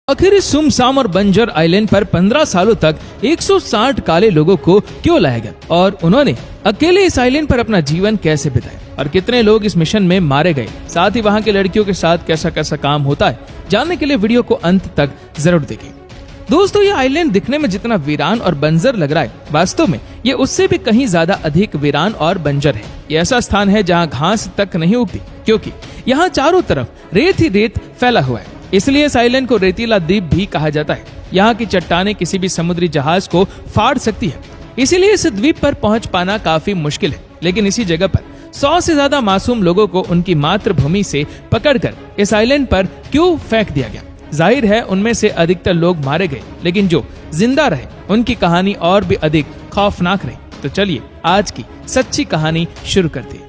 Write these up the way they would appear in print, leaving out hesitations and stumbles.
आखिर इस सुमसाम और बंजर आइलैंड पर 15 सालों तक 160 काले लोगों को क्यों लाया गया और उन्होंने अकेले इस आइलैंड पर अपना जीवन कैसे बिताया और कितने लोग इस मिशन में मारे गए, साथ ही वहाँ के लड़कियों के साथ कैसा कैसा काम होता है, जानने के लिए वीडियो को अंत तक जरूर देखें। दोस्तों, ये आइलैंड दिखने में जितना वीरान और बंजर लग रहा है, वास्तव में ये उससे भी कहीं ज्यादा अधिक वीरान और बंजर है। ये ऐसा स्थान है जहाँ घास तक नहीं उगती, क्योंकि यहाँ चारों तरफ रेत ही रेत फैला हुआ है। इसलिए इस आइलैंड को रेतीला द्वीप भी कहा जाता है। यहाँ की चट्टानें किसी भी समुद्री जहाज को फाड़ सकती है, इसीलिए इस द्वीप पर पहुंच पाना काफी मुश्किल है। लेकिन इसी जगह पर 100 से ज्यादा मासूम लोगों को उनकी मातृभूमि से पकड़कर इस आइलैंड पर क्यों फेंक दिया गया? जाहिर है उनमें से अधिकतर लोग मारे गए, लेकिन जो जिंदा रहे उनकी कहानी और भी अधिक खौफनाक रही। तो चलिए आज की सच्ची कहानी शुरू करते हैं।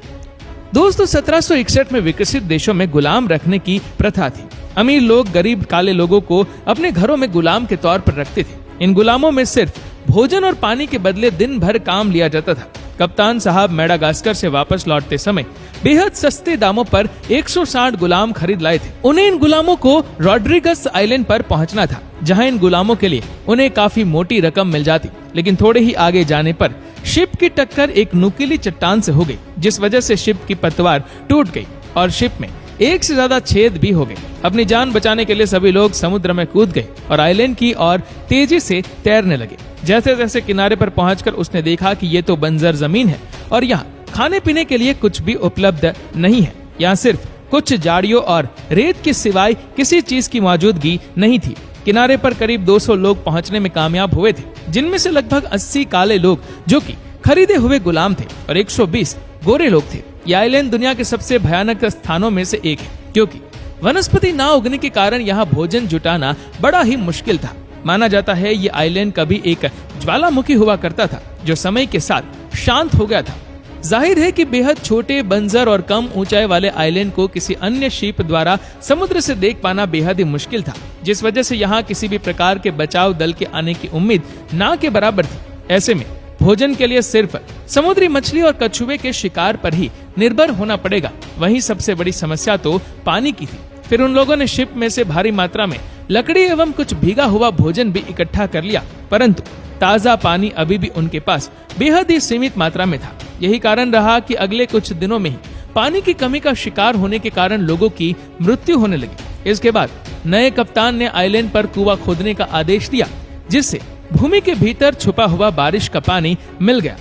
दोस्तों, 1761 में विकसित देशों में गुलाम रखने की प्रथा थी। अमीर लोग गरीब काले लोगों को अपने घरों में गुलाम के तौर पर रखते थे। इन गुलामों में सिर्फ भोजन और पानी के बदले दिन भर काम लिया जाता था। कप्तान साहब मेडागास्कर से वापस लौटते समय बेहद सस्ते दामों पर 160 गुलाम खरीद लाए थे। उन्हें इन गुलामों को रॉड्रिगस आइलैंड पर पहुंचना था, जहां इन गुलामों के लिए उन्हें काफी मोटी रकम मिल जाती। लेकिन थोड़े ही आगे जाने पर शिप की टक्कर एक नुकीली चट्टान से हो गई, जिस वजह से शिप की पतवार टूट गई और शिप में एक से ज्यादा छेद भी हो गए। अपनी जान बचाने के लिए सभी लोग समुद्र में कूद गए और आइलैंड की ओर तेजी से तैरने लगे। जैसे जैसे किनारे पर पहुंचकर उसने देखा कि ये तो बंजर जमीन है और यहाँ खाने पीने के लिए कुछ भी उपलब्ध नहीं है। यहाँ सिर्फ कुछ झाड़ियों और रेत के सिवाय किसी चीज की मौजूदगी नहीं थी। किनारे पर करीब 200 लोग पहुंचने में कामयाब हुए थे, जिनमें से लगभग 80 काले लोग जो कि खरीदे हुए गुलाम थे और 120 गोरे लोग थे। यह आइलैंड दुनिया के सबसे भयानक स्थानों में से एक है, क्योंकि वनस्पति ना उगने के कारण यहाँ भोजन जुटाना बड़ा ही मुश्किल था। माना जाता है ये आइलैंड कभी एक ज्वालामुखी हुआ करता था, जो समय के साथ शांत हो गया था। जाहिर है कि बेहद छोटे, बंजर और कम ऊंचाई वाले आइलैंड को किसी अन्य शिप द्वारा समुद्र से देख पाना बेहद ही मुश्किल था, जिस वजह से यहाँ किसी भी प्रकार के बचाव दल के आने की उम्मीद ना के बराबर थी। ऐसे में भोजन के लिए सिर्फ समुद्री मछली और कछुए के शिकार पर ही निर्भर होना पड़ेगा। वहीं सबसे बड़ी समस्या तो पानी की थी। फिर उन लोगों ने शिप में से भारी मात्रा में लकड़ी एवं कुछ भीगा हुआ भोजन भी इकट्ठा कर लिया, परंतु ताजा पानी अभी भी उनके पास बेहद ही सीमित मात्रा में था। यही कारण रहा कि अगले कुछ दिनों में ही पानी की कमी का शिकार होने के कारण लोगों की मृत्यु होने लगी। इसके बाद नए कप्तान ने आइलैंड पर कुआं खोदने का आदेश दिया, जिससे भूमि के भीतर छुपा हुआ बारिश का पानी मिल गया।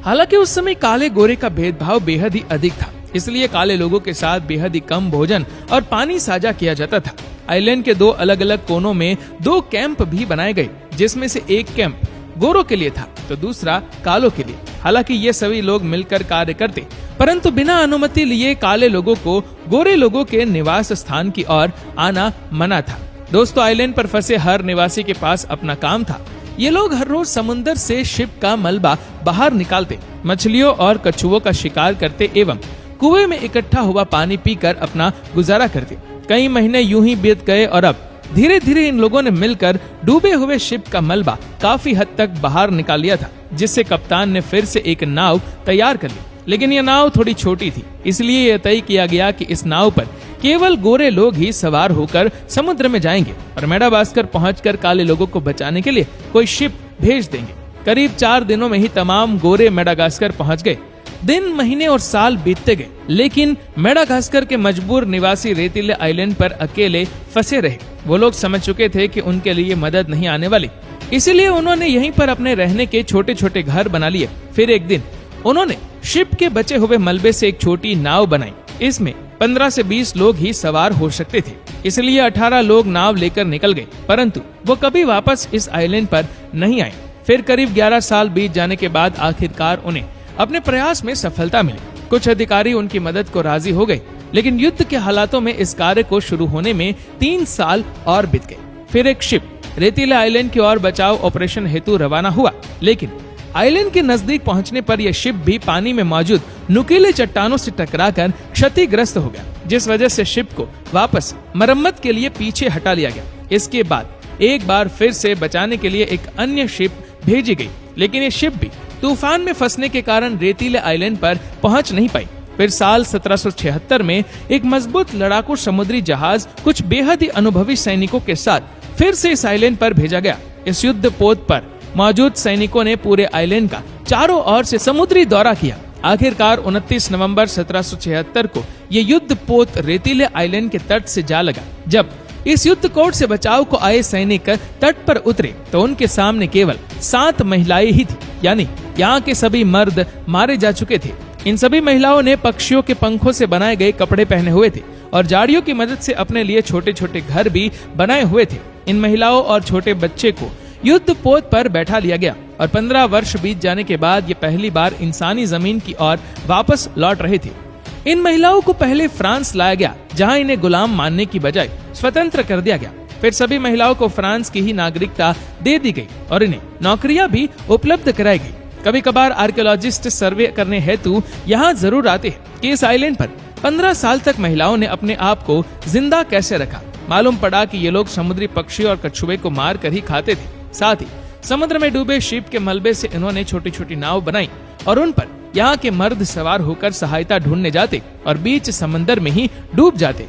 हालांकि उस समय काले गोरे का भेदभाव बेहद ही अधिक था, इसलिए काले लोगों के साथ बेहद ही कम भोजन और पानी साझा किया जाता था। आइलैंड के 2 अलग अलग कोनों में 2 कैंप भी बनाए गए, जिसमें से एक कैंप गोरों के लिए था तो दूसरा कालों के लिए। हालांकि ये सभी लोग मिलकर कार्य करते, परंतु बिना अनुमति लिए काले लोगों को गोरे लोगों के निवास स्थान की ओर आना मना था। दोस्तों, आइलैंड पर फंसे हर निवासी के पास अपना काम था। ये लोग हर रोज समुद्र से शिप का मलबा बाहर निकालते, मछलियों और कछुओं का शिकार करते एवं कुएं में इकट्ठा हुआ पानी पीकर अपना गुजारा करते। कई महीने यूं ही बीत गए और अब धीरे धीरे इन लोगों ने मिलकर डूबे हुए शिप का मलबा काफी हद तक बाहर निकाल लिया था, जिससे कप्तान ने फिर से एक नाव तैयार कर ली। लेकिन यह नाव थोड़ी छोटी थी, इसलिए यह तय किया गया कि इस नाव पर केवल गोरे लोग ही सवार होकर समुद्र में जाएंगे और मेडागास्कर पहुंचकर काले लोगों को बचाने के लिए कोई शिप भेज देंगे। करीब 4 दिनों में ही तमाम गोरे मेडागास्कर पहुंच गए। दिन, महीने और साल बीतते गए, लेकिन मेडागास्कर के मजबूर निवासी रेतीले आइलैंड पर अकेले फंसे रहे। वो लोग समझ चुके थे कि उनके लिए मदद नहीं आने वाली, इसीलिए उन्होंने यहीं पर अपने रहने के छोटे छोटे घर बना लिए। फिर एक दिन उन्होंने शिप के बचे हुए मलबे से एक छोटी नाव बनाई। इसमें 15 से 20 लोग ही सवार हो सकते थे, इसलिए 18 लोग नाव लेकर निकल गए, परंतु वो कभी वापस इस आइलैंड पर नहीं आए। फिर करीब 11 साल बीत जाने के बाद आखिरकार उन्हें अपने प्रयास में सफलता मिली। कुछ अधिकारी उनकी मदद को राजी हो गए, लेकिन युद्ध के हालातों में इस कार्य को शुरू होने में 3 साल और बीत गए। फिर एक शिप रेतीले आइलैंड की ओर बचाव ऑपरेशन हेतु रवाना हुआ, लेकिन आइलैंड के नजदीक पहुंचने पर यह शिप भी पानी में मौजूद नुकीले चट्टानों से टकराकर क्षतिग्रस्त हो गया, जिस वजह से शिप को वापस मरम्मत के लिए पीछे हटा लिया गया। इसके बाद एक बार फिर से बचाने के लिए एक अन्य शिप भेजी गई, लेकिन ये शिप भी तूफान में फंसने के कारण रेतीले आइलैंड पर पहुंच नहीं पाई। फिर साल 1776 में एक मजबूत लड़ाकू समुद्री जहाज कुछ बेहद ही अनुभवी सैनिकों के साथ फिर से इस आइलैंड पर भेजा गया। इस युद्ध पोत पर मौजूद सैनिकों ने पूरे आइलैंड का चारों ओर से समुद्री दौरा किया। आखिरकार 29 नवंबर 1776 को ये युद्ध पोत रेतीले आइलैंड के तट से जा लगा। जब इस युद्ध कोट से बचाव को आए सैनिक तट पर उतरे तो उनके सामने केवल 7 महिलाएं ही थी, यानी यहाँ के सभी मर्द मारे जा चुके थे। इन सभी महिलाओं ने पक्षियों के पंखों से बनाए गए कपड़े पहने हुए थे और झाड़ियों की मदद से अपने लिए छोटे छोटे घर भी बनाए हुए थे। इन महिलाओं और छोटे बच्चे को युद्ध पोत पर बैठा लिया गया और 15 वर्ष बीत जाने के बाद ये पहली बार इंसानी जमीन की ओर वापस लौट रहे थे। इन महिलाओं को पहले फ्रांस लाया गया, जहां इन्हें गुलाम मानने की बजाय स्वतंत्र कर दिया गया। फिर सभी महिलाओं को फ्रांस की ही नागरिकता दे दी गई और इन्हें नौकरियां भी उपलब्ध कराई गई। कभी कभार आर्कियोलॉजिस्ट सर्वे करने हेतु यहाँ जरूर आते हैं कि इस आइलैंड पर 15 साल तक महिलाओं ने अपने आप को जिंदा कैसे रखा। मालूम पड़ा कि ये लोग समुद्री पक्षी और कछुए को मार कर ही खाते थे। साथ ही समुद्र में डूबे शिप के मलबे से इन्होंने छोटी छोटी नाव बनाई और उन पर यहाँ के मर्द सवार होकर सहायता ढूंढने जाते और बीच समंदर में ही डूब जाते।